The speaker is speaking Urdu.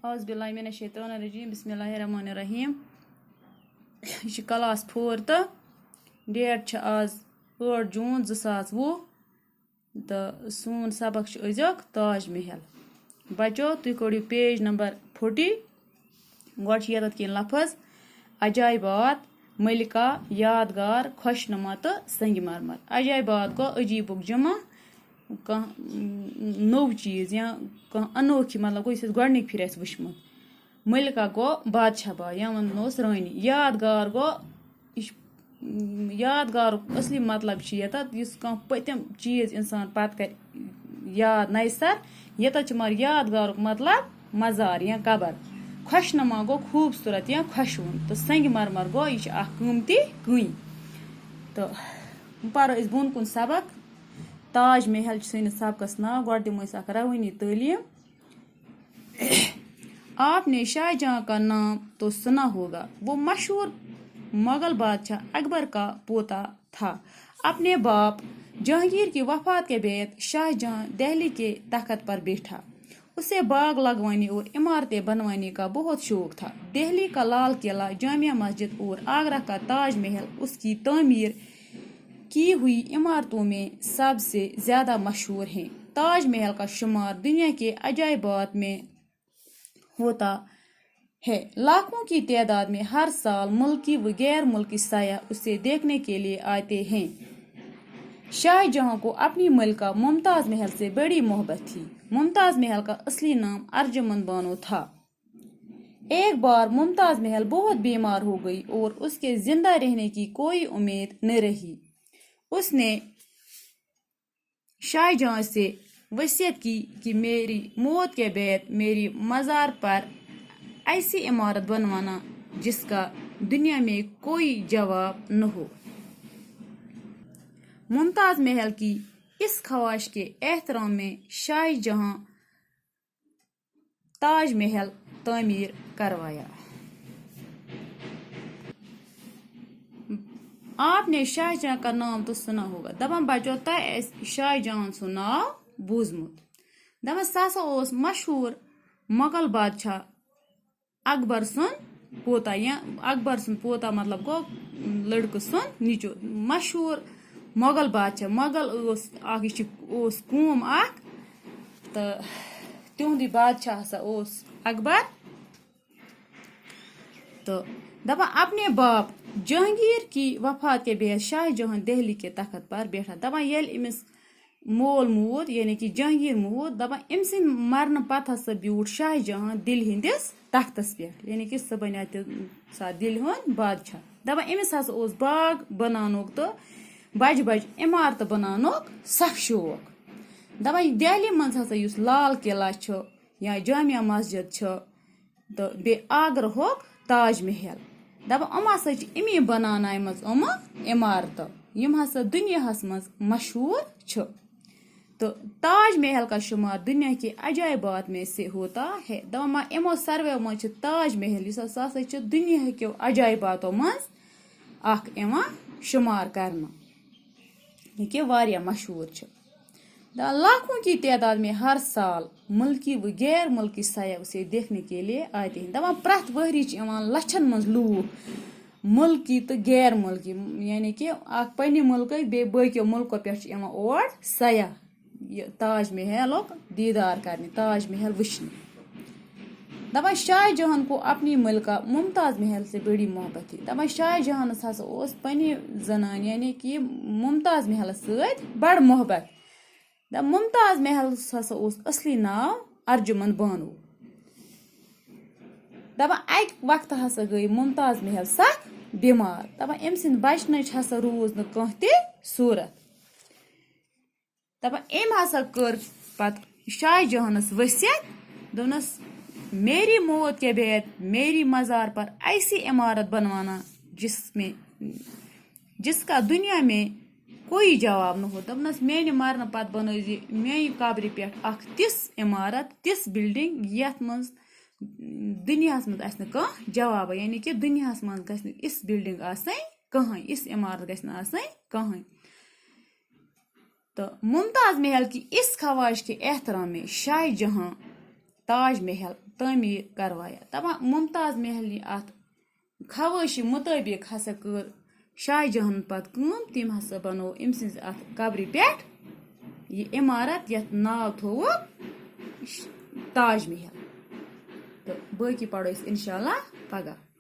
اعوذ باللہ من الشیطان الرجیم بسم اللہ الرحمن الرحیم یہ چھِ کلاس 4 تہٕ ڈیٹ چھِ آز 8 جوٗن 2020 تہٕ سون سبق چھُ أزیُک تاج محل بچو تُہۍ کٔڑِو پیج نمبر 40 گۄڈٕ چھِ ییٚتٮ۪تھ کینٛہہ لفظ عجایبات ملکہ یادگار خوشنما تہٕ سنگ مرمر عجایبات گوٚو عجیٖبُک جمع کانٛہہ نوٚو چیٖز یا کانٛہہ انوکھی مطلب گوٚو یُس اَسہِ گۄڈنِکۍ پھِرِ آسہِ وٕچھمُت ملکہ گوٚو بادشاہ باے یا ونہوس رٲنی یادگار گوٚو یہِ چھُ یادگارُک اصلی مطلب چھُ ییٚتٮ۪تھ یُس کانٛہہ پٔتِم چیٖز انسان پتہٕ کرِ یاد نَیہِ سر ییٚتٮ۪تھ چھُ مگر یادگارُک مطلب مزار یا قبر خوشنما گوٚو خوٗبصوٗرت یا خۄشوُن تہٕ سنگ مرمر گوٚو یہِ چھِ اکھ قۭمتی کٔنۍ تہٕ وۄنۍ پرو أسۍ بۄن کُن سبق تاج محل چھُ سٲنِس سبقس ناو گۄڈٕ دِمو أسۍ اکھ روٲنی تعلیٖم آپ نے شاہ جہاں کا نام تو سنا ہوگا وہ مشہور مغل بادشاہ اکبر کا پوتا تھا اپنے باپ جہانگیر کی وفات کے بعد شاہ جہاں دہلی کے تخت پر بیٹھا اسے باغ لگوانے اور عمارتیں بنوانے کا بہت شوق تھا دہلی کا لال قلعہ جامع مسجد اور آگرہ کا تاج محل اس کی تعمیر کی ہوئی عمارتوں میں سب سے زیادہ مشہور ہیں تاج محل کا شمار دنیا کے عجائبات میں ہوتا ہے لاکھوں کی تعداد میں ہر سال ملکی و غیر ملکی سیاح اسے دیکھنے کے لیے آتے ہیں شاہ جہاں کو اپنی ملکہ ممتاز محل سے بڑی محبت تھی ممتاز محل کا اصلی نام ارجمند بانو تھا ایک بار ممتاز محل بہت بیمار ہو گئی اور اس کے زندہ رہنے کی کوئی امید نہ رہی اس نے شاہ جہاں سے وصیت کی کہ میری موت کے بعد میری مزار پر ایسی عمارت بنوانا جس کا دنیا میں کوئی جواب نہ ہو ممتاز محل کی اس خواہش کے احترام میں شاہ جہاں تاج محل تعمیر کروایا آپ نے شاہ جہاں کا نام تو سنا ہوگا دپان بچو تۄہہِ آسہِ شاہ جہاں سُنٛد ناو بوٗزمُت دپان سُہ ہسا اوس مشہوٗر مغل بادشاہ اکبر سُنٛد پوتا یا اکبر سُنٛد پوتا مطلب گوٚو لڑکہٕ سُنٛد نیٚچوٗ مشہوٗر مغل بادشاہ مغل اوس اکھ یہِ چھُ اوس قوم اکھ تہٕ تِہُنٛدُے بادشاہ ہسا اوس اکبر تو دپان اپنے باپ جہانگیر کی وفات کے بعد شاہ جہاں دہلی کے تخت پر بیٹھا دپان ییٚلہِ أمِس مول موٗد یعنی کہِ جہانگیر موٗد دپان أمۍ سٕنٛدِ مرنہٕ پتہٕ ہسا بیوٗٹھ شاہ جہاں دِلہِ ہٕنٛدِس تختس پٮ۪ٹھ یعنی کہِ سُہ بنیو تمہِ دِلہِ ہُنٛد بادشاہ دپان أمِس ہسا اوس باغ بناونُک تہٕ بجہِ بجہِ عمارتہٕ بناونُک سخ شوق دپان دہلی منٛز ہسا یُس لال قلعہ چھُ یا جامع مسجد چھُ تہٕ بیٚیہِ آگرہُک تاج محل دپان یِم ہسا چھِ امی بناونایمژ یِمہٕ عمارتہٕ یِم ہسا دُنیاہس منٛز مشہوٗر چھِ تہٕ تاج محل کا شمار دنیا کے عجائبات میں سے ہوتا ہے دپان یِمو سارویو منٛز چھِ تاج محل یُس ہسا چھِ دُنیاہکیو عجایباتو منٛز اکھ یِوان شمار کرنہٕ یہِ کہِ واریاہ مشہوٗر چھِ دپان لاکھوں کی تعداد میں ہر سال ملکی و غیر ملکی سیاح اسے دیکھنے کے لیے آتے ہیں دپان پرٛٮ۪تھ ؤہری چھِ یِوان لچھن منٛز لوٗکھ ملکی تہٕ غیر ملکی یعنی کہِ اکھ پننہِ مُلکٕکۍ بیٚیہِ باقیو مُلکو پٮ۪ٹھ چھِ یِوان اور سیاح یہ تاج محلُک دیدار کرنہِ تاج محل وٕچھنہِ دپان شاہ جہاں کو اپنی ملکہ ممتاز محل سے بڑی محبت تھی دپان شاہ جہانس ہسا اوس پننہِ زنانہِ یعنی کہِ ممتاز محلس سۭتۍ بڑٕ محبت دپان ممتاز محلس ہسا اوس اصلی ناو ارجمند بانو دپان اکہِ وقتہٕ ہسا گٔے ممتاز محل سخ بیمار دپان أمۍ سٕنٛدِ بچنٕچ ہسا روٗز نہٕ کانٛہہ تہِ صوٗرت دپان أمۍ ہسا کٔر پتہٕ شاہ جہانس وصیت دوٚپنس میری موت کے بعد میری مزار پر ایسی عمارت بنوانا جس کا دنیا میں کوئی جواب نہ ہو دپنس میانہِ مرنہٕ پتہٕ بنٲیزِ میانہِ قبرِ پٮ۪ٹھ اکھ تِژھ عمارت تِژھ بلڈنگ یتھ منٛز دُنیاہس منٛز آسہِ نہٕ کانٛہہ جوابا یعنی کہِ دُنیاہس منٛز گژھِ نہٕ یِژھ بلڈنگ آسٕنۍ کٕہٕنۍ یِژھ عمارت گژھِ نہٕ آسٕنۍ کٕہٕنۍ تو ممتاز محل کی اس خواہش کے احترام میں شاہ جہاں تاج محل تعمیٖر کروایا. دپان ممتاز محلہِ اَتھ خوٲہشہِ مُطٲبق ہسا کٔر شاہ جہاں پتہٕ کٲم. تِم ہسا بنوو أمۍ سٕنٛزِ اَتھ قبرِ پٮ۪ٹھ یہِ عمارت یَتھ ناو تھوٚوُکھ تاج محل. تہٕ باقٕے پرو أسۍ اِنشاء اللہ پگاہ.